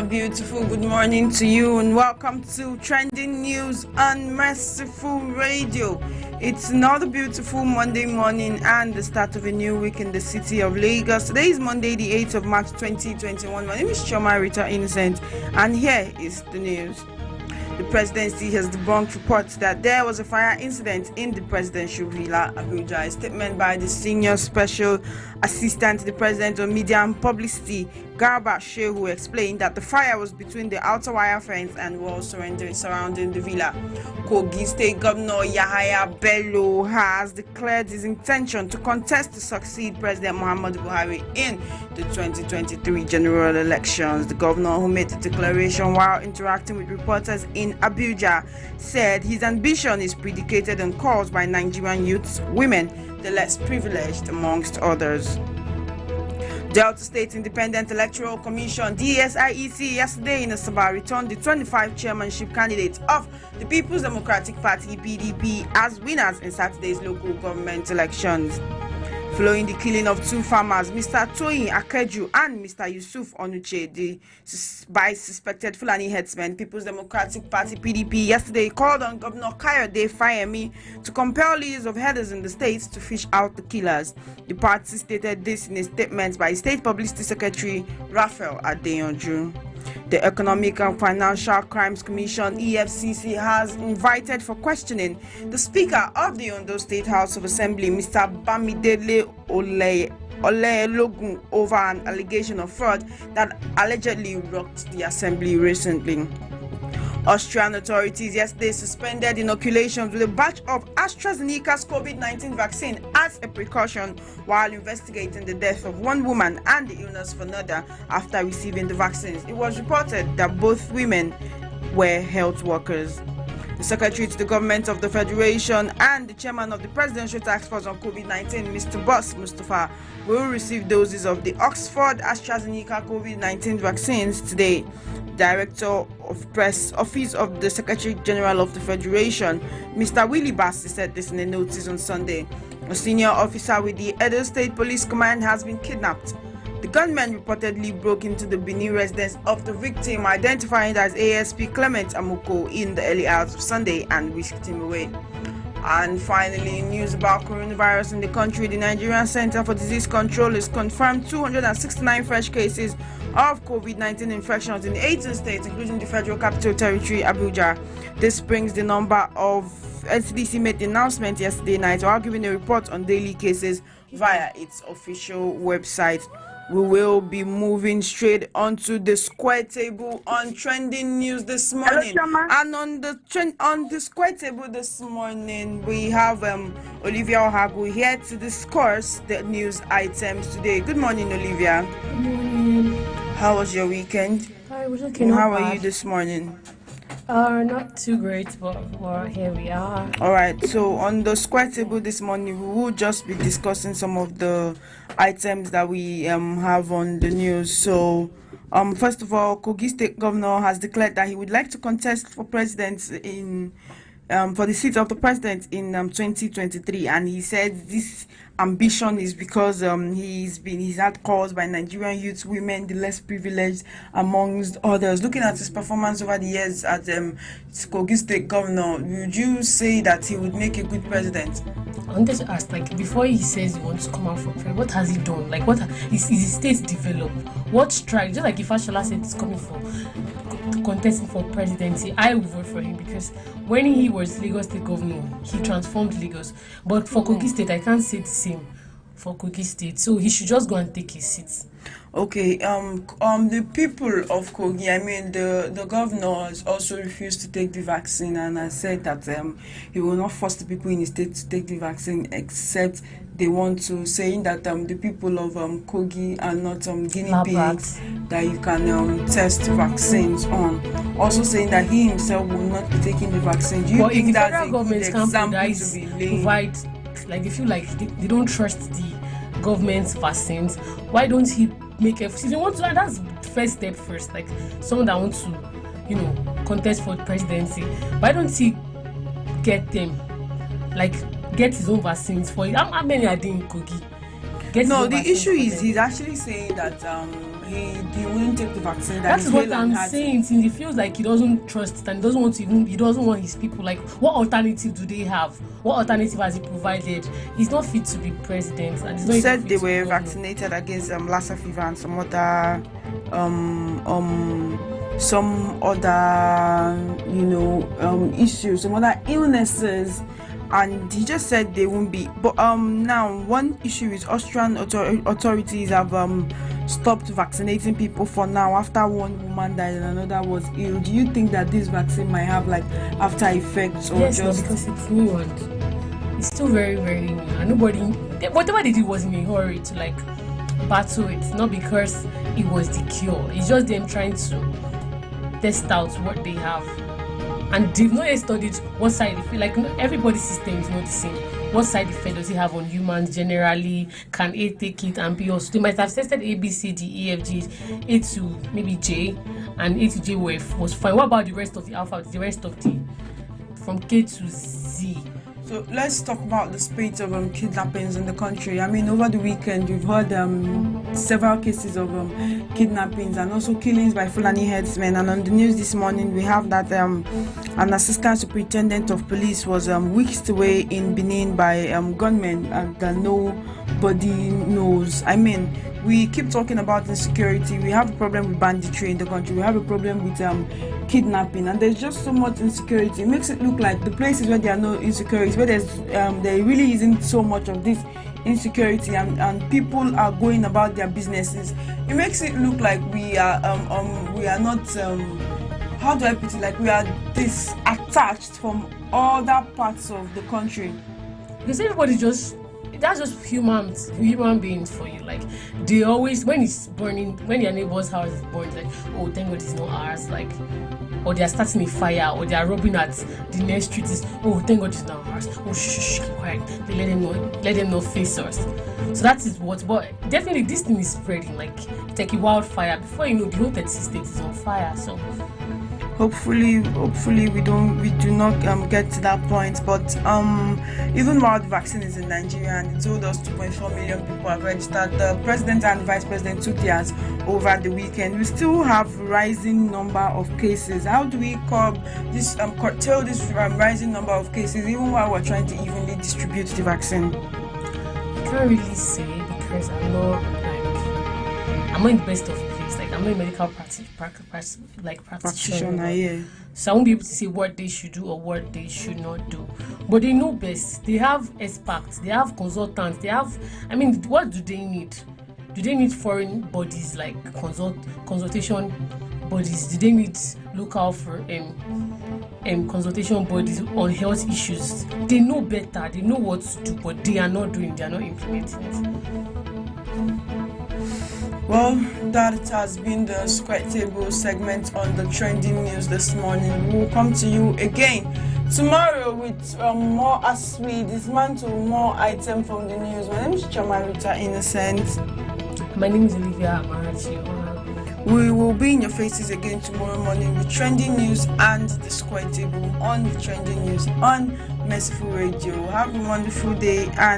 beautiful good morning to you and welcome to Trending News on Merciful Radio. It's another beautiful Monday morning and the start of a new week in the city of Lagos. Today is Monday, the 8th of March 2021. My name is Chioma Rita Innocent and here is the news. The presidency has debunked reports that there was a fire incident in the presidential villa, Abuja. A statement by the senior special assistant to the president on media and publicity, Garba Shehu, explained that the fire was between the outer wire fence and walls surrounding the villa. Kogi State Governor Yahaya Bello has declared his intention to contest to succeed President Muhammadu Buhari in the 2023 general elections. The governor, who made the declaration while interacting with reporters in Abuja, said his ambition is predicated on calls by Nigerian youths, women, the less privileged, amongst others. Delta State Independent Electoral Commission (DSIEC) yesterday in Asaba returned the 25 chairmanship candidates of the People's Democratic Party (PDP) as winners in Saturday's local government elections. Following the killing of two farmers, Mr. Toyin Akeju and Mr. Yusuf Onuche, by suspected Fulani headsmen, People's Democratic Party (PDP) yesterday called on Governor Kayode Fayemi to compel leaders of herders in the states to fish out the killers. The party stated this in a statement by State Publicity Secretary Raphael Adeyonju. The Economic and Financial Crimes Commission (EFCC) has invited for questioning the Speaker of the Ondo State House of Assembly, Mr. Bamidele Olelogun, over an allegation of fraud that allegedly rocked the Assembly recently. Austrian authorities yesterday suspended inoculations with a batch of AstraZeneca's COVID-19 vaccine as a precaution while investigating the death of one woman and the illness of another after receiving the vaccines. It was reported that both women were health workers. The Secretary to the Government of the Federation and the Chairman of the Presidential Task Force on COVID-19, Mr. Boss Mustafa, will receive doses of the Oxford AstraZeneca COVID-19 vaccines today. Director of Press Office of the Secretary General of the Federation, Mr. Willie Bassi, said this in a notice on Sunday. A senior officer with the Edo State Police Command has been kidnapped. The gunmen reportedly broke into the Benin residence of the victim, identified as ASP Clement Amuko, in the early hours of Sunday and whisked him away. And finally, news about coronavirus in the country. The Nigerian Center for Disease Control has confirmed 269 fresh cases of COVID-19 infections in 18 states, including the Federal Capital Territory, Abuja. This brings the number of NCDC made the announcement yesterday night while giving a report on daily cases via its official website. We will be moving straight onto the square table on trending news this morning. Hello, and on the square table this morning, we have Olivia Ohagu here to discuss the news items today. Good morning, Olivia. Good morning. How was your weekend? It was okay. And how not are bad. you this morning? Not too great, but here we are. All right, so on the square table this morning, we will just be discussing some of the items that we have on the news. So, first of all, Kogi State Governor has declared that he would like to contest for president in for the seat of the president in 2023, and he said this ambition is because he's had calls by Nigerian youths, women, the less privileged, amongst others. Looking at his performance over the years as Kogi State Governor, would you say that he would make a good president? I wanted to ask, before he says he wants to come out for president, what has he done? What is his state developed? What strike? Just like if Ashola said he's coming for contesting for presidency, I would vote for him because when he was Lagos State Governor, he transformed Lagos. But for Kogi State, I can't say the same for Kogi State, so he should just go and take his seat. Okay, the people of Kogi, I mean the governor has also refused to take the vaccine and has said that he will not force the people in the state to take the vaccine except they want to, saying that the people of Kogi are not guinea pigs that you can test vaccines on. Also saying that he himself will not be taking the vaccine. Do you think that's a good example to be laid? They feel like they don't trust the government's vaccines. Why don't he make if you want to? That's the first step first. Like someone that wants to, contest for presidency. Why don't he get them? Get his own vaccines for it. How many are there in Kogi? No, the issue is he's actually saying that he wouldn't take the vaccine. That is what I'm saying. Since he feels like he doesn't trust it and he doesn't want his people. Like, what alternative do they have? What alternative has he provided? He's not fit to be president. And he's not He said fit they to were be vaccinated against Lassa fever and some other issues, some other illnesses, and he just said they won't be. But now one issue is Austrian authorities have stopped vaccinating people for now after one woman died and another was ill. Do you think that this vaccine might have like after effects or yes, just because it's new and it's still very, very new, and whatever they did was in a hurry to like battle it, not because it was the cure. It's just them trying to test out what they have, and they've not yet studied what side effect. Like, everybody's system is not the same. What side effect does it have on humans generally? Can A take it and B also? They might have tested A, B, C, D, E, F, G, A to maybe J, and A to J was fine. What about the rest of the alphabet? The rest of the from K to Z? So let's talk about the spate of kidnappings in the country. I mean, over the weekend, we've heard several cases of kidnappings and also killings by Fulani herdsmen. And on the news this morning, we have that an assistant superintendent of police was whisked away in Benin by gunmen that nobody knows. I mean, we keep talking about insecurity. We have a problem with banditry in the country. We have a problem with kidnapping, and there's just so much insecurity. It makes it look like the places where there are no insecurities, where there really isn't so much of this insecurity, and people are going about their businesses. It makes it look like we are not how do I put it, like we are disattached from other parts of the country. Because that's just human beings for you. Like, they always, when it's burning, when your neighbor's house is burning, like, oh, thank God it's not ours. Like, or they are starting a fire, or they are robbing at the next street, is, oh, thank God it's not ours. Oh, shh, keep quiet. They let them not face us. So that is what. But definitely this thing is spreading. Like, it's like a wildfire. Before you know, the whole 36 states is on fire. So hopefully we do not get to that point. But even while the vaccine is in Nigeria and it told us 2.4 million people have registered, the president and the vice president took theirs over the weekend. We still have rising number of cases. How do we curtail this rising number of cases even while we're trying to evenly distribute the vaccine? I can't really say, because I'm not in the best of place. Like, I'm not a medical practitioner. Yeah. So I won't be able to say what they should do or what they should not do. But they know best. They have experts. They have consultants. They have. I mean, what do they need? Do they need foreign bodies like consultation bodies? Do they need local consultation bodies on health issues? They know better. They know what to do, but they are not doing. They are not implementing it. Well, that has been the Square Table segment on the trending news this morning. We'll come to you again tomorrow with more, as we dismantle more items from the news. My name is Chioma Innocent. My name is Olivia Amarachi. We will be in your faces again tomorrow morning with trending news and the Square Table on the trending news on Merciful Radio. Have a wonderful day, and